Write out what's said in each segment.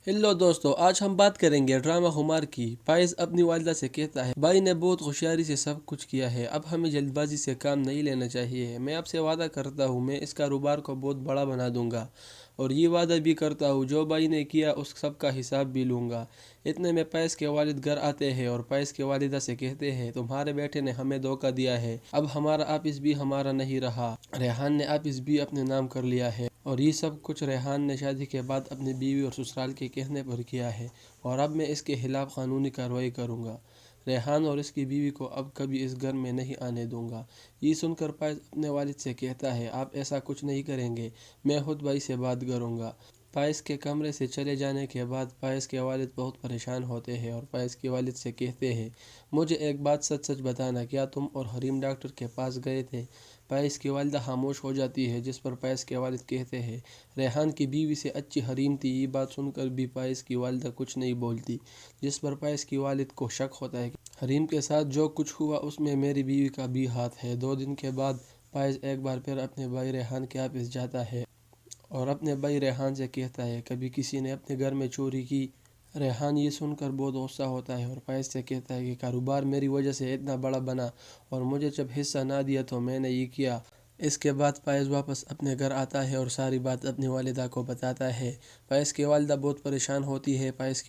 Hello दोस्तों, आज हम बात करेंगे ड्रामा खुमार की। फाइज अपनी वालिदा से कहता है, भाई ने बहुत होशियारी से सब कुछ किया है, अब हमें जल्दबाजी से काम नहीं लेना चाहिए। मैं आपसे वादा करता हूँ, मैं इस कारोबार को बहुत बड़ा बना दूंगा और ये वादा भी करता हूँ, जो भाई ने किया उस सब का हिसाब भी लूँगा। इतने में पैस के वालिद घर आते हैं और पैस के वालिदा से कहते हैं, तुम्हारे बेटे ने हमें धोखा दिया है, अब हमारा ऑफिस भी हमारा नहीं रहा। रेहान ने ऑफिस भी अपने नाम कर लिया है और ये सब कुछ रेहान ने शादी के बाद अपनी बीवी और ससुराल के कहने पर किया है और अब मैं इसके खिलाफ कानूनी कार्रवाई करूंगा। रेहान और इसकी बीवी को अब कभी इस घर में नहीं आने दूंगा। ये सुनकर पायस अपने वालिद से कहता है, आप ऐसा कुछ नहीं करेंगे, मैं खुद भाई से बात करूंगा। पायस के कमरे से चले जाने के बाद पायस के वालिद बहुत परेशान होते हैं और पायस के वालिद से कहते हैं, मुझे एक बात सच सच बताना, क्या तुम और हरीम डॉक्टर के पास गए थे? पायस की वालिदा खामोश हो जाती है, जिस पर पायस के वालिद कहते हैं, रेहान की बीवी से अच्छी हरीम थी। ये बात सुनकर भी पायस की वालिदा कुछ नहीं बोलती, जिस पर पायस की वालिद को शक होता है कि हरीम के साथ जो कुछ हुआ उसमें मेरी बीवी का भी हाथ है। 2 दिन के बाद पायस एक बार फिर अपने भाई रेहान के ऑफिस जाता है और अपने भाई रेहान से कहता है, कभी किसी ने अपने घर में चोरी की? रेहान ये सुनकर बहुत गुस्सा होता है और फैज़ से कहता है कि कारोबार मेरी वजह से इतना बड़ा बना और मुझे जब हिस्सा ना दिया तो मैंने ये किया। इसके बाद फैज़ वापस अपने घर आता है और सारी बात अपनी वालिदा को बताता है। फैज़ की वालिदा बहुत परेशान होती है। फैज़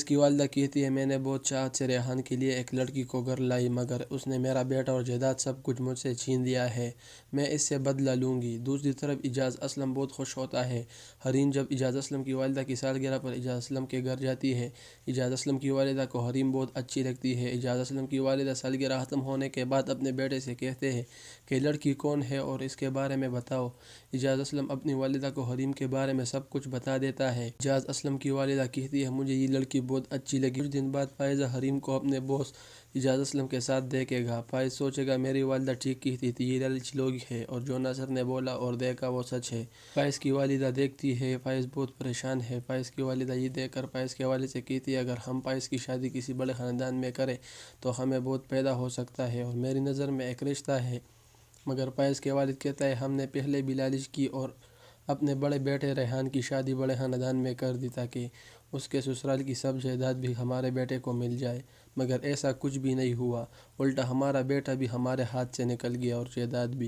की वालिदा कहती है, मैंने बहुत चाहत से रेहान के लिए एक लड़की को घर लाई, मगर उसने मेरा बेटा और जायदाद सब कुछ मुझसे छीन लिया है। मैं इससे बदला लूँगी। दूसरी तरफ इजाज़ असलम बहुत खुश होता है। हरीम जब इजाज़ असलम की वालिदा की सालगिरह पर इजाज़ असलम के घर जाती है। इजाज़ असलम की वालिदा को हरीम बहुत अच्छी लगती है। इजाज़ असलम की वालिदा सालगिरह ख़त्म होने के बाद अपने बेटे से कहते हैं कि लड़की कौन है और इसके बारे में बताओ। इजाज़ असलम अपनी वालिदा को हरीम के बारे में सब कुछ बता देता है। इजाज़ असलम की वालिदा कहती है, मुझे ये लड़की बहुत अच्छी लगी। कुछ दिन बाद फायज़ा हरीम को अपने बॉस इजाज़ असलम के साथ देखेगा। फायज़ सोचेगा, मेरी वालिदा ठीक कहती थी, ये लालची लोग है और जो नासिर ने बोला और देखा वो सच है। फायज़ की वालिदा देखती है फायज़ बहुत परेशान है। फायज़ की वालिदा ये देखकर फायज़ के वालिद से कहती है, अगर हम फायज़ की शादी किसी बड़े ख़ानदान में करें तो हमें बहुत पैदा हो सकता है और मेरी नज़र में एक रिश्ता है। मगर फैज़ के वालिद कहता है, हमने पहले भी लालच की और अपने बड़े बेटे रेहान की शादी बड़े ख़ानदान में कर दी ताकि उसके ससुराल की सब जायदाद भी हमारे बेटे को मिल जाए, मगर ऐसा कुछ भी नहीं हुआ। उल्टा हमारा बेटा भी हमारे हाथ से निकल गया और जायदाद भी।